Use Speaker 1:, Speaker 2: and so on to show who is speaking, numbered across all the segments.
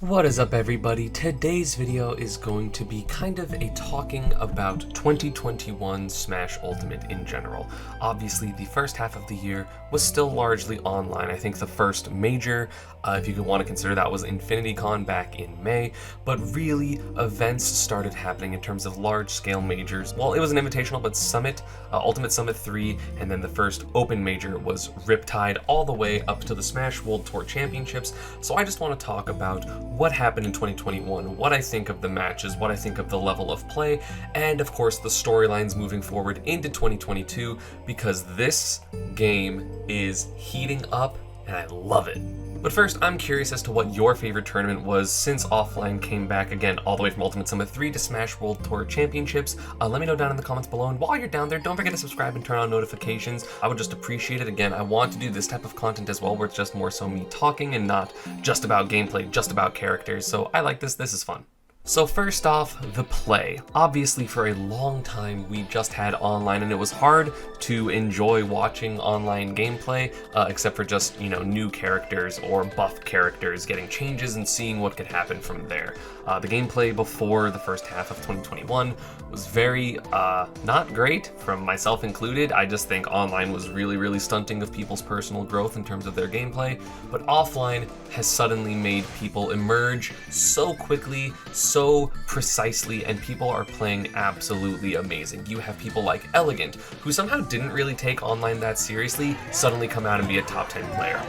Speaker 1: What is up, everybody? Today's video is going to be kind of a talking about 2021 Smash Ultimate in general. Obviously, the first half of the year was still largely online. I think the first major, if you could want to consider that, was InfinityCon back in May, but really events started happening in terms of large-scale majors. Well, it was an invitational, but Summit, Ultimate Summit 3, and then the first open major was Riptide, all the way up to the Smash World Tour Championships. So I just want to talk about what happened in 2021, what I think of the matches, what I think of the level of play, and of course the storylines moving forward into 2022, because this game is heating up and I love it. But first, I'm curious as to what your favorite tournament was since offline came back again, all the way from Ultimate Summit 3 to Smash World Tour Championships. Let me know down in the comments below, and while you're down there, don't forget to subscribe and turn on notifications. I would just appreciate it. Again, I want to do this type of content as well, where it's just more so me talking and not just about gameplay, just about characters. So I like this is fun. So first off, the play. Obviously, for a long time, we just had online, and it was hard to enjoy watching online gameplay, except for just, new characters or buff characters getting changes and seeing what could happen from there. The gameplay before the first half of 2021 was very, not great, from myself included. I just think online was really stunting of people's personal growth in terms of their gameplay, but offline has suddenly made people emerge so quickly, so precisely, and people are playing absolutely amazing. You have people like Elegant, who somehow didn't really take online that seriously, suddenly come out and be a top 10 player.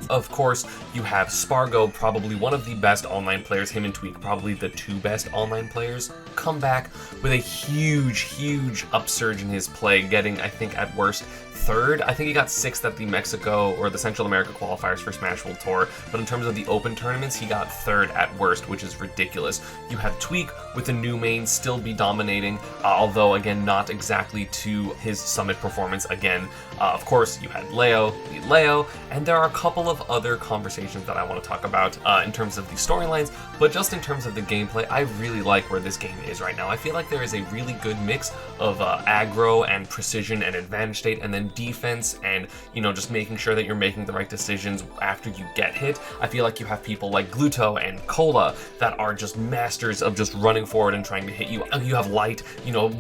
Speaker 1: Of course, you have Spargo, probably one of the best online players, him and Tweak, probably the two best online players, come back with a huge upsurge in his play, getting, I think, at worst, third. I think he got sixth at the Mexico or the Central America qualifiers for Smash World Tour, but in terms of the open tournaments, he got third at worst, which is ridiculous. You have Tweak with the new main still be dominating, although again, not exactly to his Summit performance again. Of course, you had Leo, and there are a couple of other conversations that I want to talk about in terms of the storylines, but just in terms of the gameplay, I really like where this game is right now. I feel like there is a really good mix of aggro and precision and advantage state, and then defense and, just making sure that you're making the right decisions after you get hit. I feel like you have people like Gluto and Cola that are just masters of just running forward and trying to hit you. You have Light,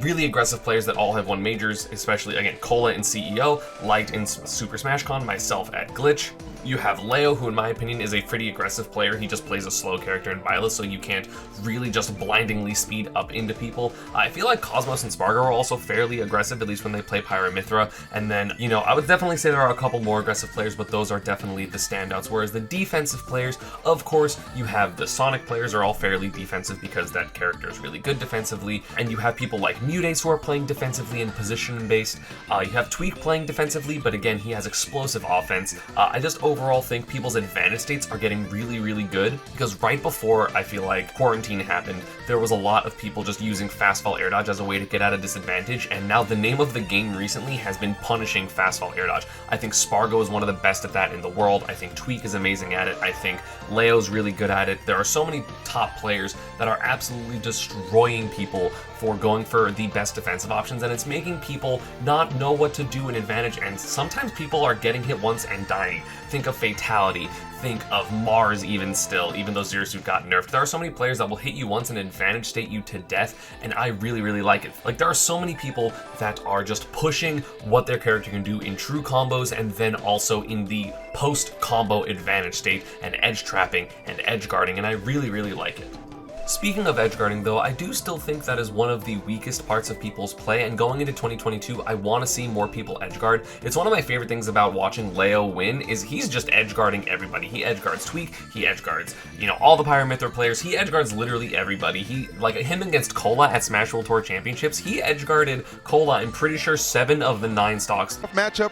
Speaker 1: really aggressive players that all have won majors, especially, again, Cola in CEO, Light in Super Smash Con, myself at Glitch. You have Leo, who in my opinion is a pretty aggressive player. He just plays a slow character in Violet, so you can't really just blindingly speed up into people. I feel like Cosmos and Spargo are also fairly aggressive, at least when they play Pyramithra. And then, I would definitely say there are a couple more aggressive players, but those are definitely the standouts. Whereas the defensive players, of course, you have the Sonic players are all fairly defensive because that character is really good defensively. And you have people like Mutates who are playing defensively and position-based. You have Tweak playing defensively, but again, he has explosive offense. I just overall think people's advantage states are getting really good, because right before, I feel like, quarantine happened, there was a lot of people just using fast fall air dodge as a way to get at a disadvantage, and now the name of the game recently has been punishing fast fall air dodge. I think Spargo is one of the best at that in the world. I think Tweak is amazing at it. I think Leo's really good at it. There are so many top players that are absolutely destroying people for going for the best defensive options, and it's making people not know what to do in advantage, and sometimes people are getting hit once and dying. Think of Fatality, think of Mars even though Zero Suit got nerfed. There are so many players that will hit you once and advantage state you to death, and I really like it. Like, there are so many people that are just pushing what their character can do in true combos, and then also in the post-combo advantage state and edge trapping and edge guarding, and I really like it. Speaking of edge guarding though, I do still think that is one of the weakest parts of people's play, and going into 2022, I want to see more people edge guard. It's one of my favorite things about watching Leo win is he's just edge guarding everybody. He edge guards Tweak, he edge guards, all the Pyramithra players, he edge guards literally everybody. He, like him against Cola at Smash World Tour Championships, he edge guarded Cola, I'm pretty sure 7 of the 9 stocks.
Speaker 2: Matchup.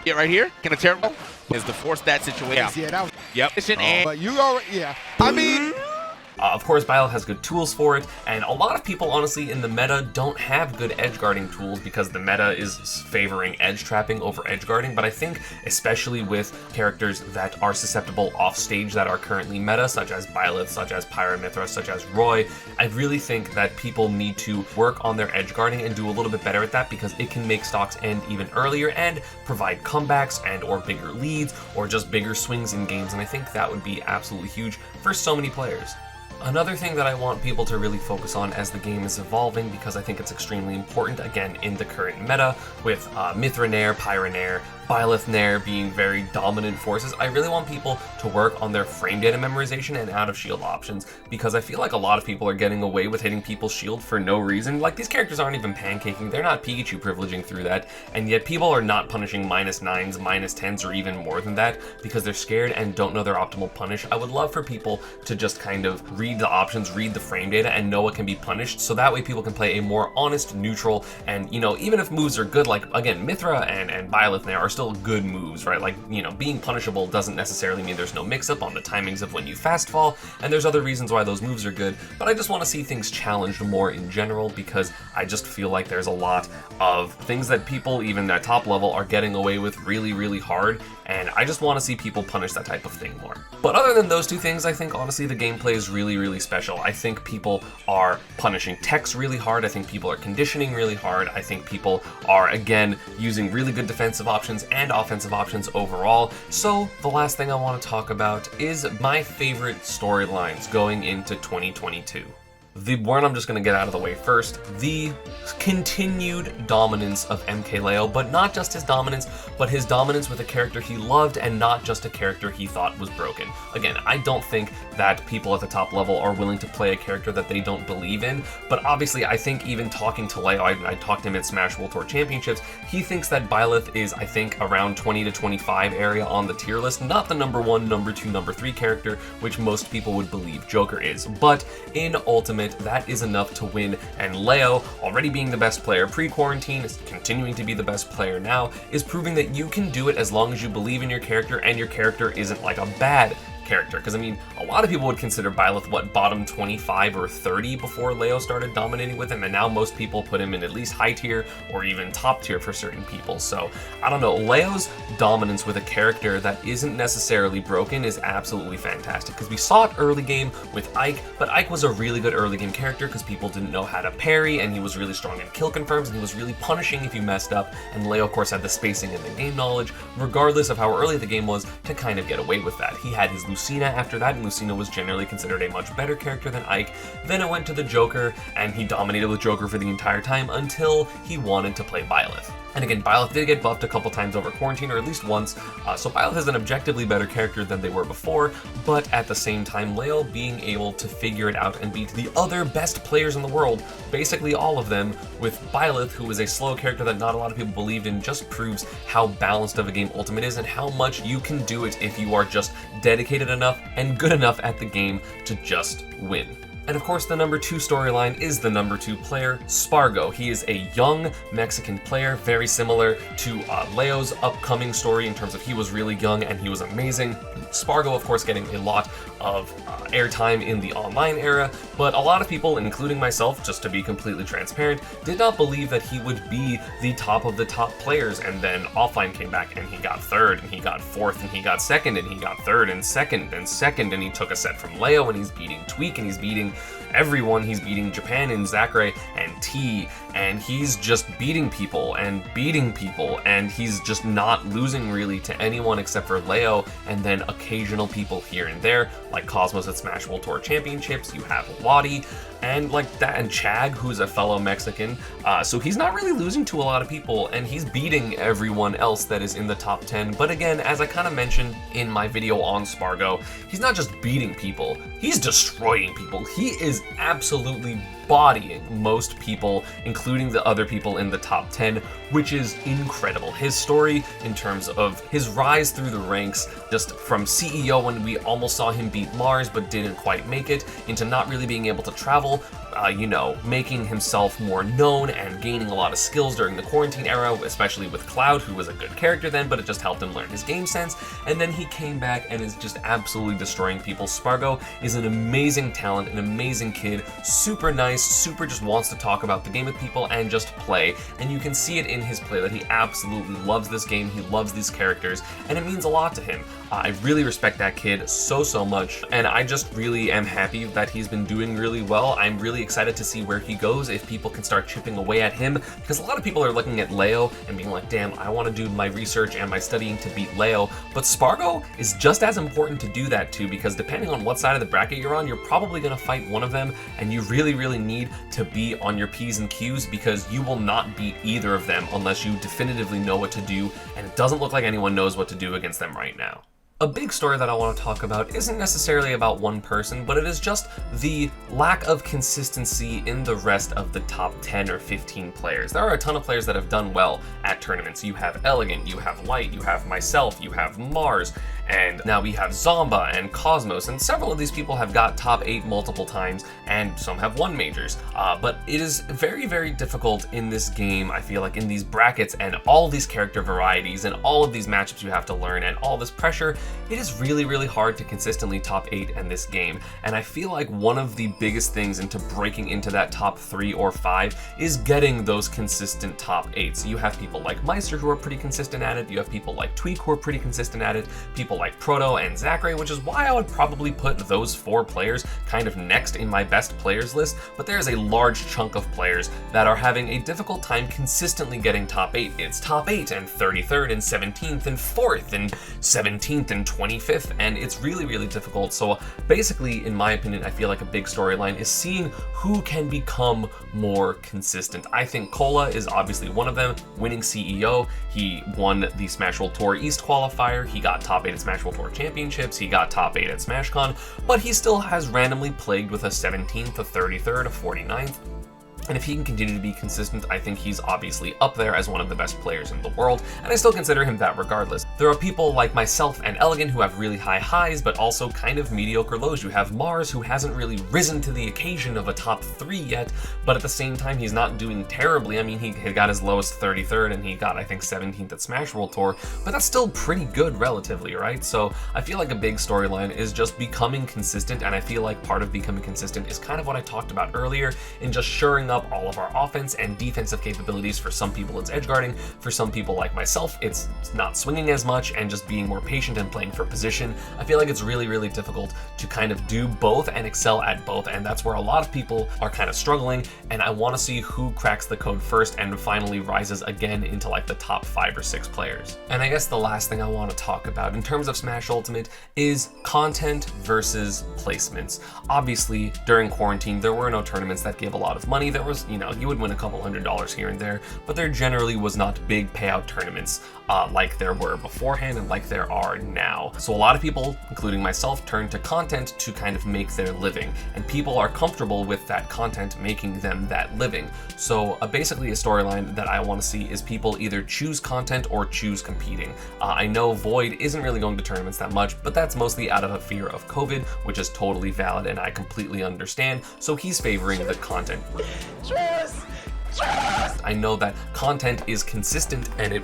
Speaker 2: Yeah, right here. Can a terrible is to force that situation.
Speaker 3: Yeah, that was.
Speaker 2: Yep.
Speaker 3: But you already, I mean.
Speaker 1: Of course, Byleth has good tools for it, and a lot of people, honestly, in the meta don't have good edge guarding tools because the meta is favoring edge trapping over edge guarding, but I think especially with characters that are susceptible off stage that are currently meta, such as Byleth, such as Pyramithra, such as Roy, I really think that people need to work on their edge guarding and do a little bit better at that because it can make stocks end even earlier and provide comebacks and or bigger leads or just bigger swings in games, and I think that would be absolutely huge for so many players. Another thing that I want people to really focus on as the game is evolving, because I think it's extremely important, again, in the current meta, with Mithra Nair, Pyra Nair, Byleth Nair being very dominant forces, I really want people to work on their frame data memorization and out of shield options, because I feel like a lot of people are getting away with hitting people's shield for no reason. Like, these characters aren't even pancaking, they're not Pikachu privileging through that, and yet people are not punishing -9s, -10s, or even more than that, because they're scared and don't know their optimal punish. I would love for people to just kind of read the options, read the frame data, and know what can be punished, so that way people can play a more honest, neutral, and, you know, even if moves are good, like, again, Mithra and Byleth Nair are still good moves, right? Like, you know, being punishable doesn't necessarily mean there's no mix-up on the timings of when you fast fall, and there's other reasons why those moves are good, but I just want to see things challenged more in general, because I just feel like there's a lot of things that people, even at top level, are getting away with really, really hard, and I just want to see people punish that type of thing more. But other than those two things, I think, honestly, the gameplay is really, really special. I think people are punishing techs really hard, I think people are conditioning really hard, I think people are, again, using really good defensive options and offensive options overall. So the last thing I want to talk about is my favorite storylines going into 2022. The one I'm just going to get out of the way first, the continued dominance of MKLeo, but not just his dominance, but his dominance with a character he loved and not just a character he thought was broken. Again, I don't think that people at the top level are willing to play a character that they don't believe in, but obviously I think even talking to Leo, I talked to him at Smash World Tour Championships, he thinks that Byleth is, I think, around 20 to 25 area on the tier list, not the number 1, number 2, number 3 character, which most people would believe Joker is, but in Ultimate, that is enough to win, and Leo, already being the best player pre-quarantine, is continuing to be the best player now, is proving that you can do it as long as you believe in your character and your character isn't like a bad character. Because I mean, a lot of people would consider Byleth, what, bottom 25 or 30 before Leo started dominating with him, and now most people put him in at least high tier or even top tier for certain people. So I don't know, Leo's dominance with a character that isn't necessarily broken is absolutely fantastic, because we saw it early game with Ike, but Ike was a really good early game character because people didn't know how to parry, and he was really strong in kill confirms, and he was really punishing if you messed up, and Leo of course had the spacing and the game knowledge, regardless of how early the game was, to kind of get away with that. He had his Lucina after that, and Lucina was generally considered a much better character than Ike. Then it went to the Joker, and he dominated with Joker for the entire time until he wanted to play Byleth. And again, Byleth did get buffed a couple times over quarantine, or at least once, so Byleth is an objectively better character than they were before, but at the same time, Leo being able to figure it out and beat the other best players in the world, basically all of them, with Byleth, who is a slow character that not a lot of people believed in, just proves how balanced of a game Ultimate is and how much you can do it if you are just dedicated enough and good enough at the game to just win. And of course, the number 2 storyline is the number 2 player, Spargo. He is a young Mexican player, very similar to Leo's upcoming story in terms of he was really young and he was amazing. Spargo, of course, getting a lot of airtime in the online era, but a lot of people, including myself, just to be completely transparent, did not believe that he would be the top of the top players, and then offline came back and he got 3rd, and he got 4th, and he got 2nd, and he got 3rd, and 2nd, and 2nd, and he took a set from Leo, and he's beating Tweak, and he's beating everyone. He's beating Japan and Zachary and T, and he's just beating people, and he's just not losing really to anyone except for Leo, and then occasional people here and there, like Cosmos at Smash World Tour Championships. You have Wadi, and like that, and Chag, who's a fellow Mexican, so he's not really losing to a lot of people, and he's beating everyone else that is in the top 10. But again, as I kind of mentioned in my video on Spargo, he's not just beating people, he's destroying people. He is absolutely bodying most people, including the other people in the top 10, which is incredible. His story in terms of his rise through the ranks, just from CEO when we almost saw him beat Mars but didn't quite make it, into not really being able to travel, making himself more known and gaining a lot of skills during the quarantine era, especially with Cloud, who was a good character then, but it just helped him learn his game sense. And then he came back and is just absolutely destroying people. Spargo is an amazing talent, an amazing kid, super nice, super just wants to talk about the game with people and just play. And you can see it in his play that he absolutely loves this game, he loves these characters, and it means a lot to him. I really respect that kid so much, and I just really am happy that he's been doing really well. I'm really excited to see where he goes, if people can start chipping away at him, because a lot of people are looking at Leo and being like, damn, I want to do my research and my studying to beat Leo, but Spargo is just as important to do that too, because depending on what side of the bracket you're on, you're probably going to fight one of them, and you really need to be on your P's and Q's, because you will not beat either of them unless you definitively know what to do, and it doesn't look like anyone knows what to do against them right now. A big story that I want to talk about isn't necessarily about one person, but it is just the lack of consistency in the rest of the top 10 or 15 players. There are a ton of players that have done well at tournaments. You have Elegant, you have Light, you have myself, you have Mars, and now we have Zomba and Cosmos, and several of these people have got top 8 multiple times, and some have won majors. But it is very difficult in this game, I feel like, in these brackets and all these character varieties and all of these matchups you have to learn and all this pressure. It is really hard to consistently top 8 in this game, and I feel like one of the biggest things into breaking into that top 3 or 5 is getting those consistent top 8s. You have people like Meister who are pretty consistent at it, you have people like Tweak who are pretty consistent at it, people like Proto and Zachary, which is why I would probably put those 4 players kind of next in my best players list, but there's a large chunk of players that are having a difficult time consistently getting top 8. It's top 8 and 33rd and 17th and 4th and 17th and 25th, and it's really difficult. So basically, in my opinion, I feel like a big storyline is seeing who can become more consistent. I think Cola is obviously one of them, winning CEO. He won the Smash World Tour East qualifier, he got top 8 at Smash World Tour Championships, he got top 8 at SmashCon, but he still has randomly plagued with a 17th, a 33rd, a 49th. And if he can continue to be consistent, I think he's obviously up there as one of the best players in the world, and I still consider him that regardless. There are people like myself and Elegant who have really high highs, but also kind of mediocre lows. You have Mars, who hasn't really risen to the occasion of a top 3 yet, but at the same time, he's not doing terribly. I mean, he got as low as 33rd, and he got, I think, 17th at Smash World Tour, but that's still pretty good relatively, right? So I feel like a big storyline is just becoming consistent, and I feel like part of becoming consistent is kind of what I talked about earlier, in just shoring up all of our offense and defensive capabilities. For some people it's edge guarding, for some people like myself it's not swinging as much and just being more patient and playing for position. I feel like it's really difficult to kind of do both and excel at both, and that's where a lot of people are kind of struggling, and I want to see who cracks the code first and finally rises again into like the top 5 or 6 players. And I guess the last thing I want to talk about in terms of Smash Ultimate is content versus placements. Obviously during quarantine there were no tournaments that gave a lot of money. There was, you would win a couple $100s here and there, but there generally was not big payout tournaments like there were beforehand and like there are now. So a lot of people, including myself, turn to content to kind of make their living, and people are comfortable with that content making them that living. So basically a storyline that I want to see is people either choose content or choose competing. I know Void isn't really going to tournaments that much, but that's mostly out of a fear of COVID, which is totally valid and I completely understand. So he's favoring the content. I know that content is consistent and it,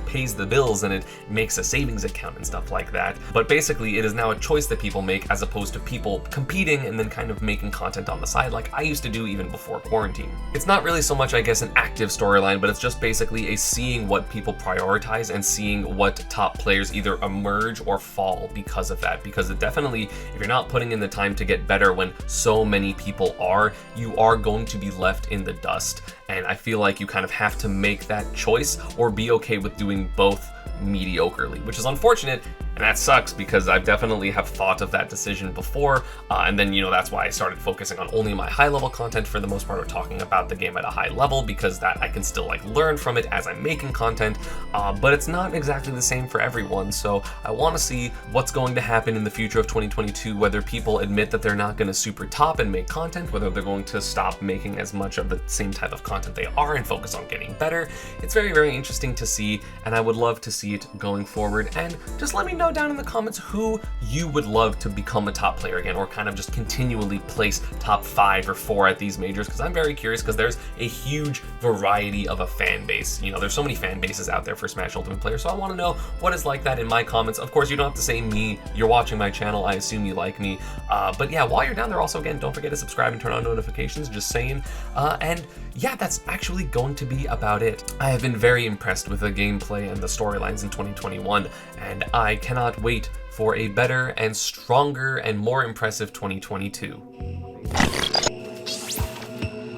Speaker 1: pays the bills and it makes a savings account and stuff like that. But basically it is now a choice that people make as opposed to people competing and then kind of making content on the side like I used to do even before quarantine. It's not really so much, I guess, an active storyline, but it's just basically a seeing what people prioritize and seeing what top players either emerge or fall because of that. Because it definitely, if you're not putting in the time to get better when so many people are, you are going to be left in the dust. And I feel like you kind of have to make that choice or be okay with doing both mediocrely, which is unfortunate. And And that sucks because I definitely have thought of that decision before, and then, that's why I started focusing on only my high level content for the most part, or talking about the game at a high level, because that I can still like learn from it as I'm making content, but it's not exactly the same for everyone. So I want to see what's going to happen in the future of 2022, whether people admit that they're not going to super top and make content, whether they're going to stop making as much of the same type of content they are and focus on getting better. It's very, very interesting to see, and I would love to see it going forward. And just let me know down in the comments who you would love to become a top player again, or kind of just continually place top 5 or 4 at these majors, because I'm very curious, because there's a huge variety of a fan base. There's so many fan bases out there for Smash Ultimate Player, so I want to know what is like that in my comments. Of course, you don't have to say me, you're watching my channel, I assume you like me, but yeah, while you're down there also, again, don't forget to subscribe and turn on notifications, just saying, and yeah, that's actually going to be about it. I have been very impressed with the gameplay and the storylines in 2021, and I cannot wait for a better and stronger and more impressive 2022.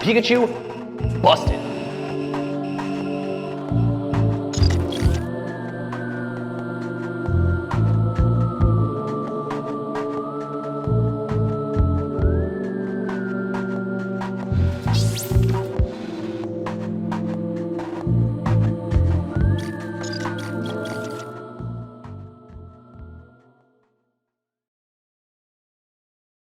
Speaker 3: Pikachu, busted.